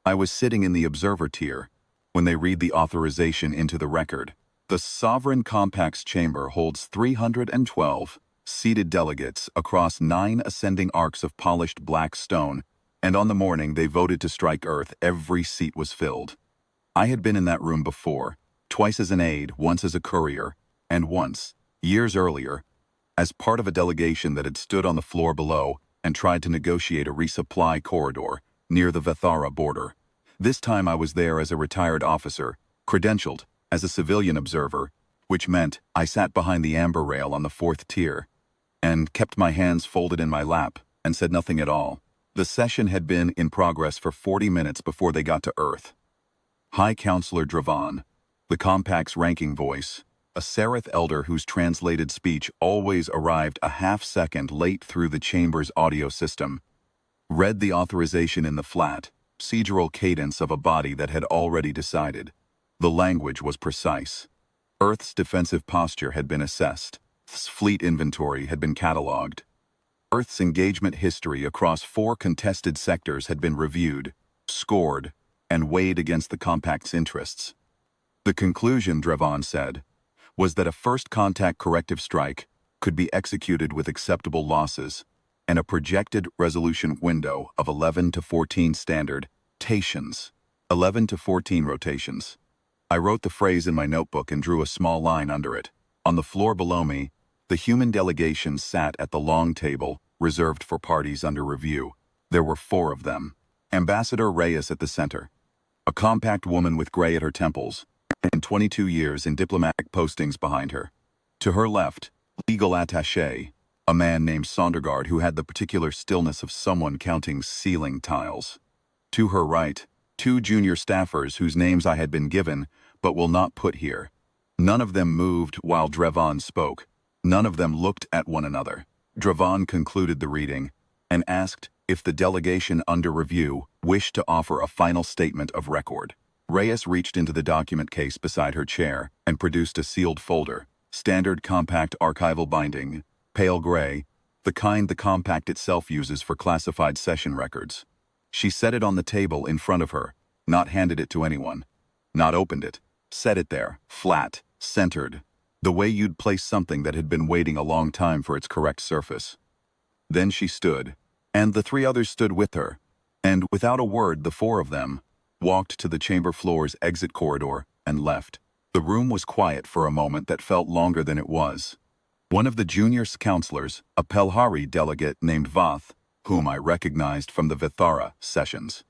I was sitting in the observer tier when they read the authorization into the record. The Sovereign Compact's chamber holds 312 seated delegates across 9 ascending arcs of polished black stone, and on the morning they voted to strike Earth, every seat was filled. I had been in that room before, twice as an aide, once as a courier, and once, years earlier, as part of a delegation that had stood on the floor below and tried to negotiate a resupply corridor near the Vethara border. This time I was there as a retired officer, credentialed as a civilian observer, which meant I sat behind the amber rail on the 4th tier and kept my hands folded in my lap and said nothing at all. The session had been in progress for 40 minutes before they got to Earth. High Counselor Dravan, the Compact's ranking voice, a Sereth elder whose translated speech always arrived a half-second late through the chamber's audio system, read the authorization in the flat, procedural cadence of a body that had already decided. The language was precise. Earth's defensive posture had been assessed. Earth's fleet inventory had been catalogued. Earth's engagement history across 4 contested sectors had been reviewed, scored, and weighed against the Compact's interests. The conclusion, Dravan said, was that a first contact corrective strike could be executed with acceptable losses and a projected resolution window of 11 to 14 standard rotations. 11 to 14 rotations. I wrote the phrase in my notebook and drew a small line under it. On the floor below me, the human delegation sat at the long table reserved for parties under review. There were 4 of them. Ambassador Reyes at the center, a compact woman with gray at her temples, and 22 years in diplomatic postings behind her. To her left, legal attaché, a man named Sondergaard who had the particular stillness of someone counting ceiling tiles. To her right, 2 junior staffers whose names I had been given but will not put here. None of them moved while Dravan spoke. None of them looked at one another. Dravan concluded the reading and asked if the delegation under review wished to offer a final statement of record. Reyes reached into the document case beside her chair and produced a sealed folder, standard compact archival binding, pale gray, the kind the Compact itself uses for classified session records. She set it on the table in front of her, not handed it to anyone, not opened it, set it there, flat, centered, the way you'd place something that had been waiting a long time for its correct surface. Then she stood, and the 3 others stood with her, and without a word the 4 of them walked to the chamber floor's exit corridor and left. The room was quiet for a moment that felt longer than it was. One of the junior counselors, a Pelhari delegate named Vath, whom I recognized from the Vethara sessions,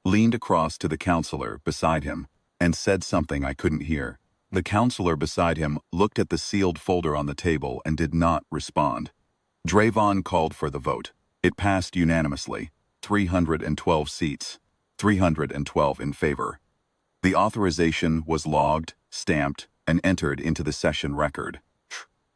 leaned across to the counselor beside him and said something I couldn't hear. The counselor beside him looked at the sealed folder on the table and did not respond. Dravan called for the vote. It passed unanimously, 312 seats, 312 in favor. The authorization was logged, stamped, and entered into the session record.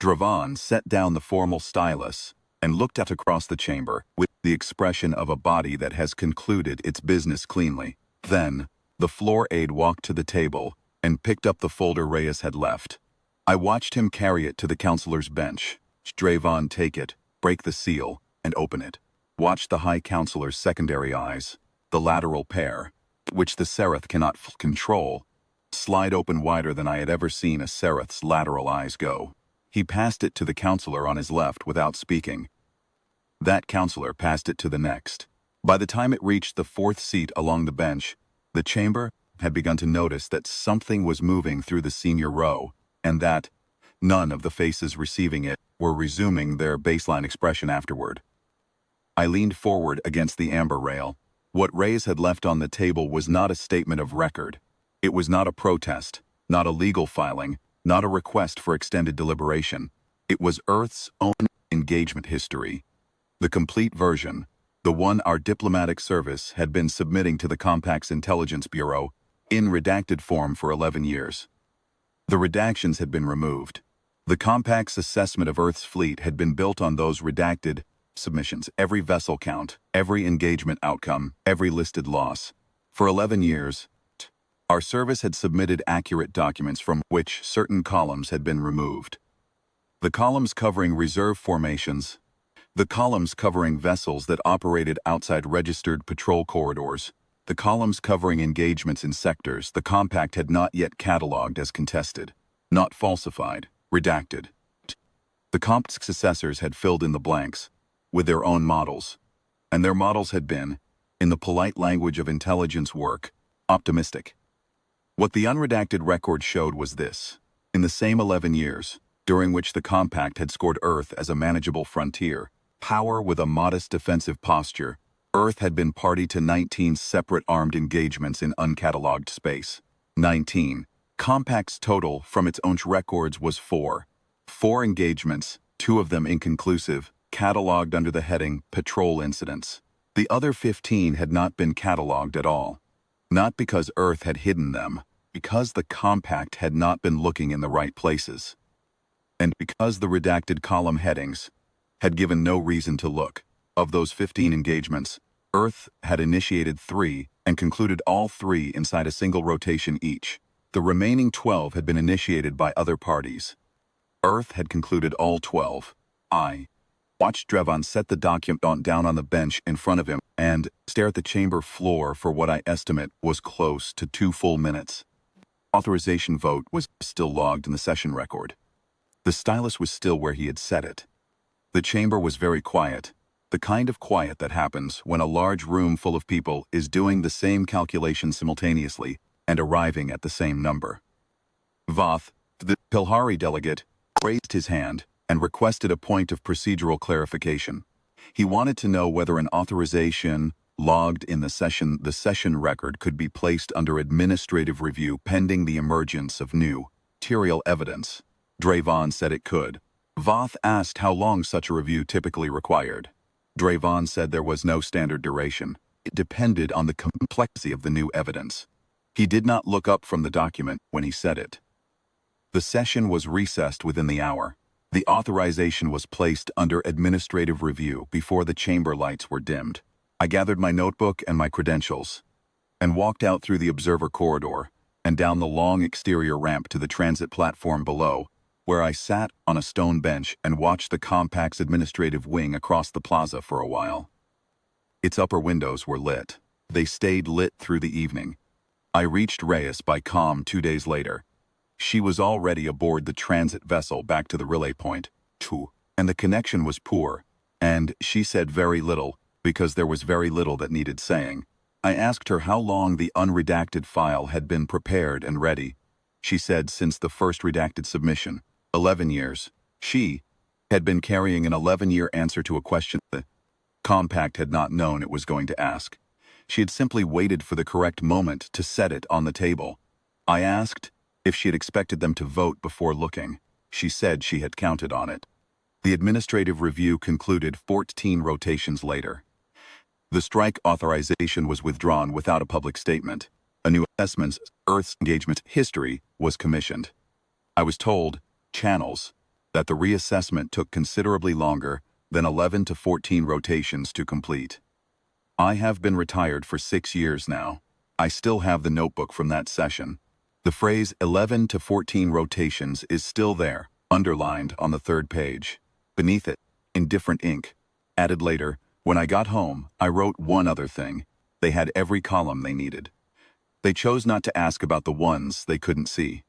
Dravan set down the formal stylus and looked out across the chamber with the expression of a body that has concluded its business cleanly. Then, the floor aide walked to the table and picked up the folder Reyes had left. I watched him carry it to the counselor's bench. Dravan take it, break the seal, and open it. Watched the High Counselor's secondary eyes, the lateral pair, which the Sereth cannot control, slide open wider than I had ever seen a Sereth's lateral eyes go. He passed it to the counselor on his left without speaking. That counselor passed it to the next. By the time it reached the 4th seat along the bench, the chamber had begun to notice that something was moving through the senior row, and that none of the faces receiving it were resuming their baseline expression afterward. I leaned forward against the amber rail. What Reyes had left on the table was not a statement of record. It was not a protest, not a legal filing, not a request for extended deliberation. It was Earth's own engagement history. The complete version, the one our diplomatic service had been submitting to the Compact's Intelligence Bureau in redacted form for 11 years. The redactions had been removed. The Compact's assessment of Earth's fleet had been built on those redacted submissions, every vessel count, every engagement outcome, every listed loss. For 11 years, our service had submitted accurate documents from which certain columns had been removed. The columns covering reserve formations, the columns covering vessels that operated outside registered patrol corridors, The columns covering engagements in sectors the compact had not yet catalogued as contested, not falsified, redacted. The compact's successors had filled in the blanks with their own models, and their models had been, in the polite language of intelligence work, optimistic. What the unredacted record showed was this. In the same 11 years, during which the compact had scored Earth as a manageable frontier, power with a modest defensive posture, Earth had been party to 19 separate armed engagements in uncatalogued space. 19. Compact's total from its own records was 4. 4 engagements, 2 of them inconclusive, catalogued under the heading Patrol Incidents. The other 15 had not been catalogued at all. Not because Earth had hidden them, because the compact had not been looking in the right places. And because the redacted column headings had given no reason to look. Of those 15 engagements, Earth had initiated 3 and concluded all 3 inside a single rotation each. The remaining 12 had been initiated by other parties. Earth had concluded all 12. I watched Drevon set the document down on the bench in front of him and stare at the chamber floor for what I estimate was close to 2 full minutes. Authorization vote was still logged in the session record. The stylus was still where he had set it. The chamber was very quiet, the kind of quiet that happens when a large room full of people is doing the same calculation simultaneously and arriving at the same number. Voth, the Pilhari delegate, raised his hand and requested a point of procedural clarification. He wanted to know whether an authorization logged in the session record could be placed under administrative review pending the emergence of new, material evidence. Drevon said it could. Voth asked how long such a review typically required. Drevon said there was no standard duration. It depended on the complexity of the new evidence. He did not look up from the document when he said it. The session was recessed within the hour. The authorization was placed under administrative review before the chamber lights were dimmed. I gathered my notebook and my credentials and walked out through the observer corridor and down the long exterior ramp to the transit platform below, where I sat on a stone bench and watched the compact's administrative wing across the plaza for a while. Its upper windows were lit. They stayed lit through the evening. I reached Reyes by comm 2 days later. She was already aboard the transit vessel back to the relay point, too, and the connection was poor, and she said very little because there was very little that needed saying. I asked her how long the unredacted file had been prepared and ready. She said since the first redacted submission, 11 years. She had been carrying an 11-year answer to a question the compact had not known it was going to ask. She had simply waited for the correct moment to set it on the table. I asked if she had expected them to vote before looking. She said she had counted on it. The administrative review concluded 14 rotations later. The strike authorization was withdrawn without a public statement. A new assessment's Earth's engagement history was commissioned. I was told, channels, that the reassessment took considerably longer than 11 to 14 rotations to complete. I have been retired for 6 years now. I still have the notebook from that session. The phrase 11 to 14 rotations is still there, underlined on the 3rd page. Beneath it, in different ink. Added later, when I got home, I wrote one other thing. They had every column they needed. They chose not to ask about the ones they couldn't see.